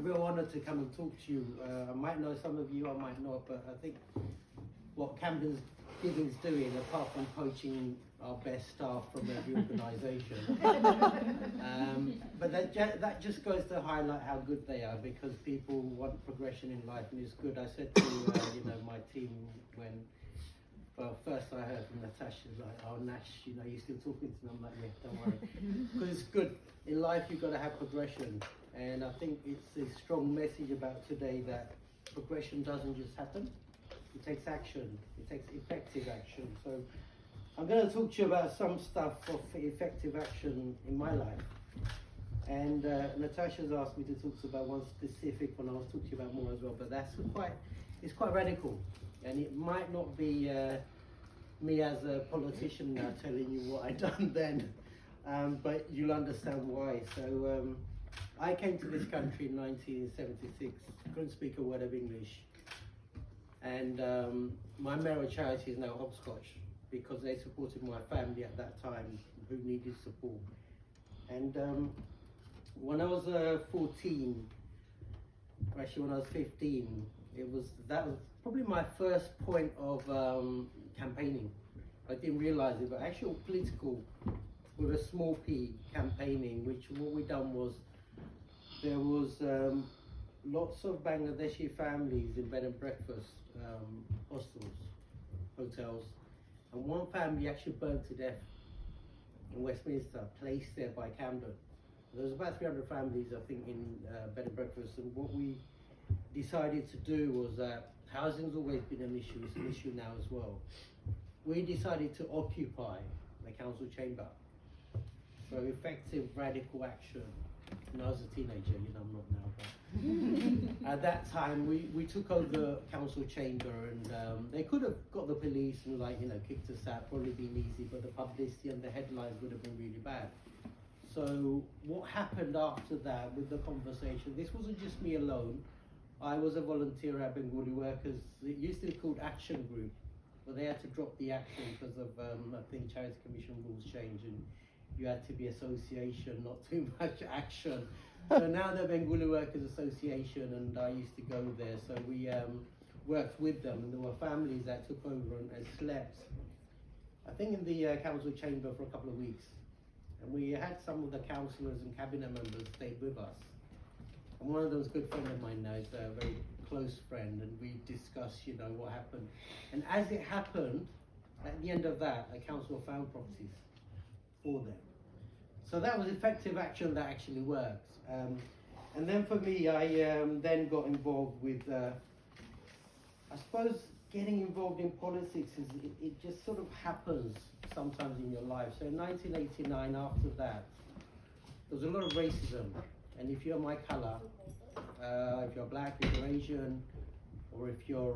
real honour to come and talk to you. I might know some of you, I might not, but I think what Camden's Giving's doing, apart from poaching our best staff from every organisation, but that just goes to highlight how good they are, because people want progression in life, and it's good. I said to my team when, well, first I heard from Natasha, like, oh Nash, you're still talking to me. I'm like, yeah, don't worry, because it's good. In life you've got to have progression, and I think it's a strong message about today that progression doesn't just happen. It takes action. It takes effective action. So I'm going to talk to you about some stuff of effective action in my life. And Natasha's asked me to talk about one specific one. I'll talk to you about more as well. But it's quite radical, and it might not be me as a politician now telling you what I done then, but you'll understand why. So I came to this country in 1976. Couldn't speak a word of English. And my mayor of charity is now Hopscotch, because they supported my family at that time who needed support. And when I was 14, or actually when I was 15, that was probably my first point of campaigning. I didn't realize it, but actual political, with a small p, campaigning, which what we done was, there was lots of Bangladeshi families in bed and breakfast, hostels, hotels, and one family actually burned to death in Westminster, placed there by Camden. There was about 300 families, I think, in bed and breakfast, and what we decided to do was that housing's always been an issue, it's an issue now as well. We decided to occupy the council chamber. So effective radical action. When I was a teenager, I'm not now, but at that time we took over the council chamber, and they could have got the police and kicked us out, probably been easy, but the publicity and the headlines would have been really bad. So what happened after that with the conversation, this wasn't just me alone. I was a volunteer at Bengali Workers. It used to be called Action Group, but they had to drop the action because of I think Charity Commission rules changed, and you had to be association, not too much action. So now they're Bengali Workers Association, and I used to go there. So we worked with them, and there were families that took over and slept, I think, in the council chamber for a couple of weeks. And we had some of the councillors and cabinet members stayed with us. And one of them was a good friend of mine now, he's a very close friend, and we discussed, what happened. And as it happened, at the end of that, the council found properties for them. So that was effective action that actually works. And then for me, I then got involved with, I suppose getting involved in politics it just sort of happens sometimes in your life. So in 1989, after that, there was a lot of racism. And if you're my colour, if you're black, if you're Asian, or if you're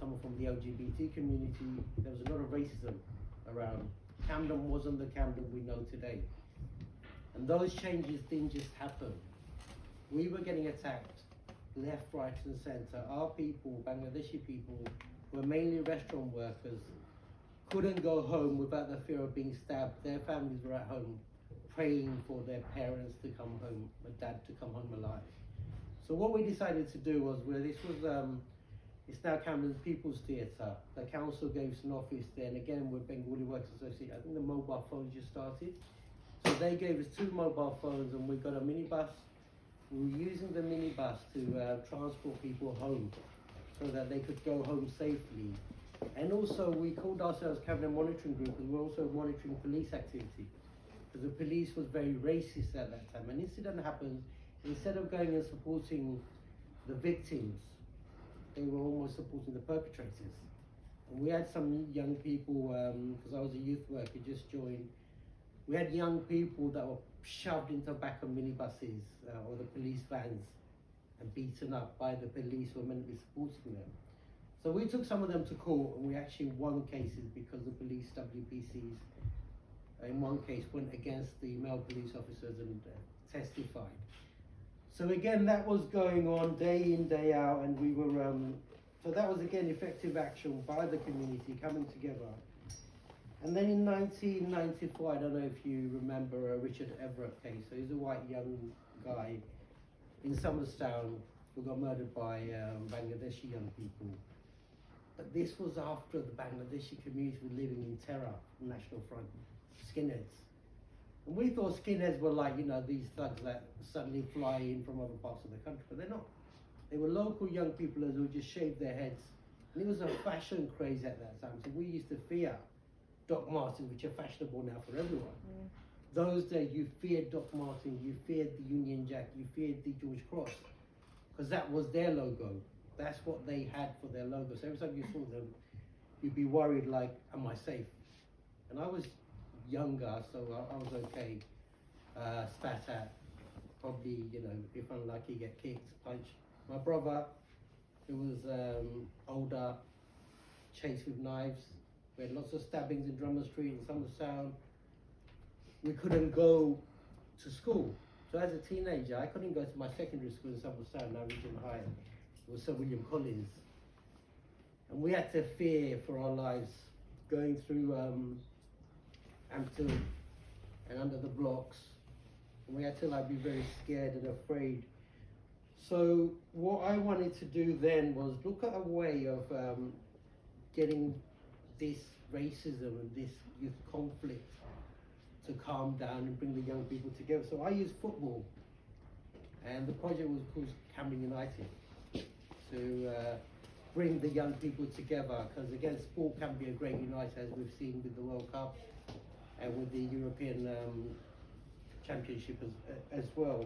someone from the LGBT community, there was a lot of racism around. Camden wasn't the Camden we know today. And those changes didn't just happen. We were getting attacked left, right and centre. Our people, Bangladeshi people, were mainly restaurant workers, couldn't go home without the fear of being stabbed. Their families were at home praying for their parents to come home, or dad to come home alive. So what we decided to do was, it's now Camden's People's Theatre. The council gave us an office there, and again with Bengali Workers Association, I think the mobile phones just started. So they gave us 2 mobile phones, and we got a minibus. We were using the minibus to transport people home so that they could go home safely. And also we called ourselves Cabinet Monitoring Group, and we were also monitoring police activity, because the police was very racist at that time. An incident happens, instead of going and supporting the victims, they were almost supporting the perpetrators. And we had some young people, because I was a youth worker, just joined. We had young people that were shoved into the back of minibuses or the police vans and beaten up by the police who were meant to be supporting them. So we took some of them to court, and we actually won cases because the police WPCs, in one case, went against the male police officers and testified. So again, that was going on day in, day out, and we were, so that was again effective action by the community coming together. And then in 1994, I don't know if you remember Richard Everett case, so he's a white young guy in Somerstown who got murdered by Bangladeshi young people. But this was after the Bangladeshi community were living in terror, National Front, skinheads. And we thought skinheads were like, you know, these thugs that suddenly fly in from other parts of the country, but they're not. They were local young people who just shaved their heads. And it was a fashion craze at that time. So we used to fear Doc Martens, which are fashionable now for everyone. Those days you feared Doc Martens, you feared the Union Jack, you feared the George Cross, because that was their logo. That's what they had for their logo. So every time you saw them, you'd be worried like, am I safe? And I was younger, so I was okay. Spat at, probably, you know, if unlucky, get kicked, punched. My brother, who was older, chased with knives. We had lots of stabbings in Drummer Street and Somerstown. We couldn't go to school. So as a teenager, I couldn't go to my secondary school in Somerstown, now Regent High. It was Sir William Collins. And we had to fear for our lives going through Hampton and under the blocks. And we had to like be very scared and afraid. So what I wanted to do then was look at a way of getting this racism and this youth conflict to calm down and bring the young people together. So I used football, and the project was called Camden United, to bring the young people together, because again, sport can be a great uniter, as we've seen with the World Cup and with the European Championship as well.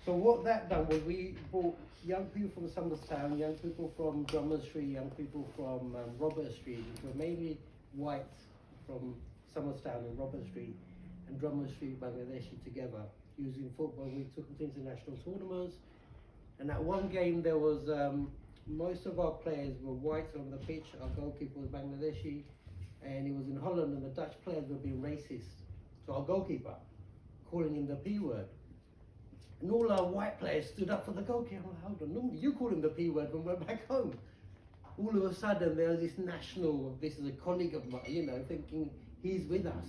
So what that done was we brought young people from Somerstown, young people from Drummond Street, young people from Robert Street, which were mainly white from Somerstown and Robert Street and Drummond Street, Bangladeshi together, using football. We took them to international tournaments, and at one game there was, most of our players were white on the pitch, our goalkeeper was Bangladeshi, and it was in Holland, and the Dutch players were being racist to our goalkeeper, calling him the P word. And all our white players stood up for the goalkeeper. I'm like, hold on, normally you call him the P word when we're back home. All of a sudden there was this national, this is a colleague of mine, you know, thinking he's with us.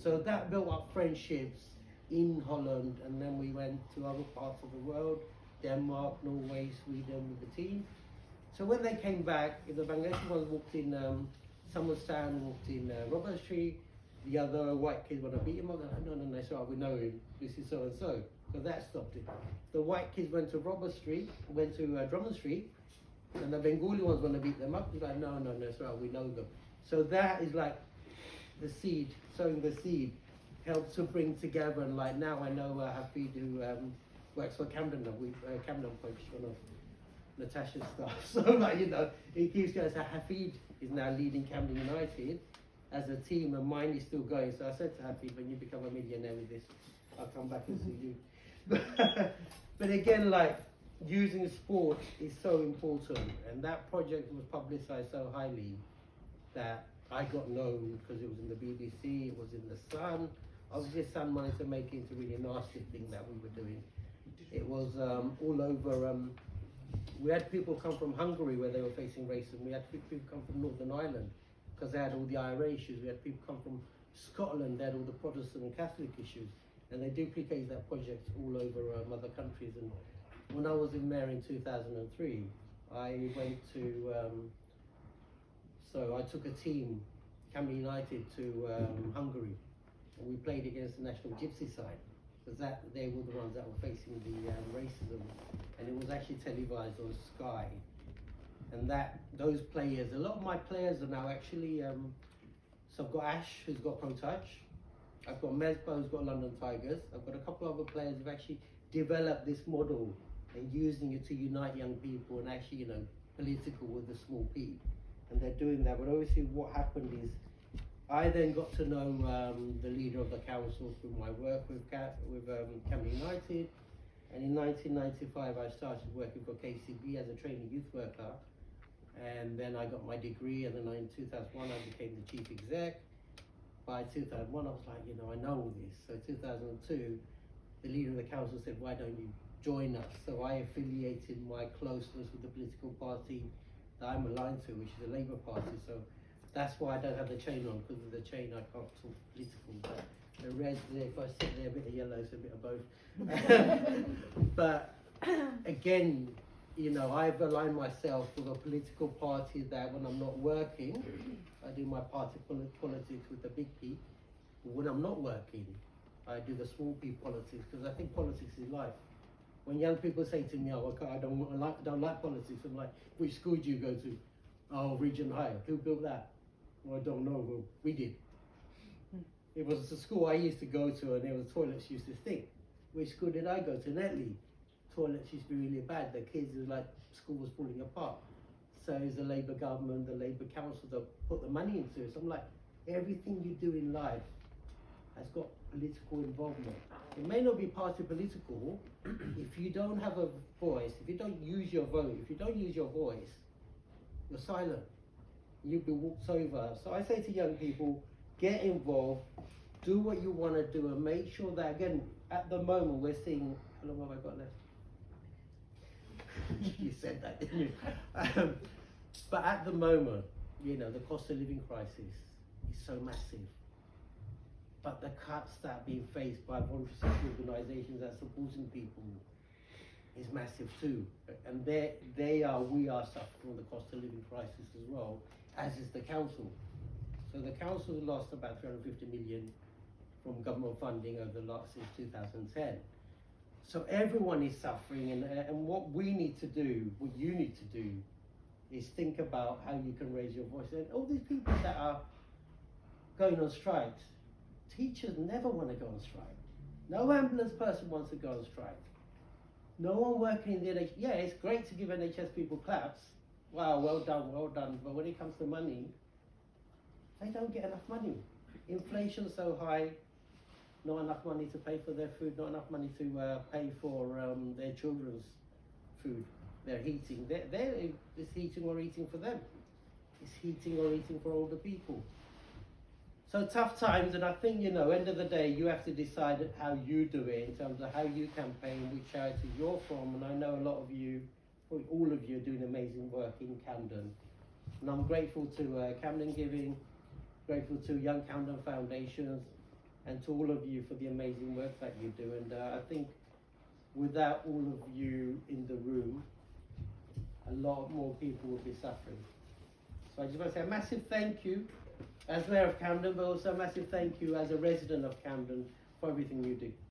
So that built up friendships in Holland, and then we went to other parts of the world, Denmark, Norway, Sweden with the team. So when they came back, if the Bangladeshi ones walked in Somerstown, walked in Robert Street, the other white kids want to beat him up. No, sorry, we know him. This is so and so. So that stopped it. The white kids went to Robert Street, went to Drummond Street, and the Bengali ones want to beat them up. He's like, no, sorry, we know them. So that is like the seed, sowing the seed, helps to bring together. And like now, I know Hafid, who works for Camden. Camden poached one of Natasha's staff. So like, you know, he keeps going. So Hafid is now leading Camden United as a team, and mine is still going. So I said to Happy, when you become a millionaire with this, I'll come back and see you. But again, like, using sport is so important, and that project was publicized so highly that I got known because it was in the BBC, it was in the Sun. Obviously, Sun wanted to make it into a really nasty thing that we were doing. It was all over. We had people come from Hungary where they were facing racism. We had people come from Northern Ireland, because they had all the IRA issues. We had people come from Scotland, they had all the Protestant and Catholic issues, and they duplicated that project all over other countries. And when I was in Mayor in 2003, I went to, so I took a team, Camden United, to Hungary, and we played against the national gypsy side, because they were the ones that were facing the racism, and it was actually televised on Sky. And those players, a lot of my players are now actually, so I've got Ash, who's got Pro Touch. I've got Mesbo, who's got London Tigers. I've got a couple of other players who've actually developed this model and using it to unite young people and actually, you know, political with a small p. And they're doing that. But obviously what happened is, I then got to know the leader of the council through my work with Camden United. And in 1995, I started working for KCB as a trainee youth worker. And then I got my degree, and then in 2001 I became the chief exec. By 2001 I was like, you know, I know all this. So 2002, the leader of the council said, why don't you join us? So I affiliated my closeness with the political party that I'm aligned to, which is the Labour Party. So that's why I don't have the chain on, because of the chain I can't talk political. But the red, if I sit there, a bit of yellow, it's a bit of both. But again, you know, I've aligned myself with a political party that when I'm not working, I do my party politics with the big P. But when I'm not working, I do the small P politics, because I think politics is life. When young people say to me, "Oh, I don't like politics," I'm like, "Which school do you go to?" "Oh, Region High." "Who built that?" "Well, I don't know." "Well, we did." It was the school I used to go to, and there was toilets used to stink. Which school did I go to? Netley. Toilets used to be really bad. The kids was like, school was falling apart. So it's the Labour government, the Labour council that put the money into it. So I'm like, everything you do in life has got political involvement. It may not be party political. If you don't have a voice, if you don't use your vote, if you don't use your voice, you're silent. You'll be walked over. So I say to young people, get involved, do what you want to do, and make sure that, again, at the moment we're seeing, how long have I got left? You said that, didn't you? But at the moment, you know, the cost of living crisis is so massive. But the cuts that are being faced by voluntary sector organisations that are supporting people is massive too. And we are suffering from the cost of living crisis as well, as is the council. So the council lost about 350 million from government funding over the last, since 2010. So everyone is suffering, and what we need to do, what you need to do, is think about how you can raise your voice. And all these people that are going on strikes, teachers never want to go on strike. No ambulance person wants to go on strike. No one working in the NHS, yeah, it's great to give NHS people claps. Wow, well done, well done. But when it comes to money, they don't get enough money. Inflation's so high, not enough money to pay for their food, not enough money to pay for their children's food, their heating. It's heating or eating for them. It's heating or eating for older people. So tough times, and I think, you know, end of the day, you have to decide how you do it in terms of how you campaign, which charity you're from. And I know a lot of you, probably all of you, are doing amazing work in Camden. And I'm grateful to Camden Giving, grateful to Young Camden Foundations, and to all of you for the amazing work that you do. And I think without all of you in the room, a lot more people will be suffering. So I just want to say a massive thank you as Mayor of Camden, but also a massive thank you as a resident of Camden for everything you do.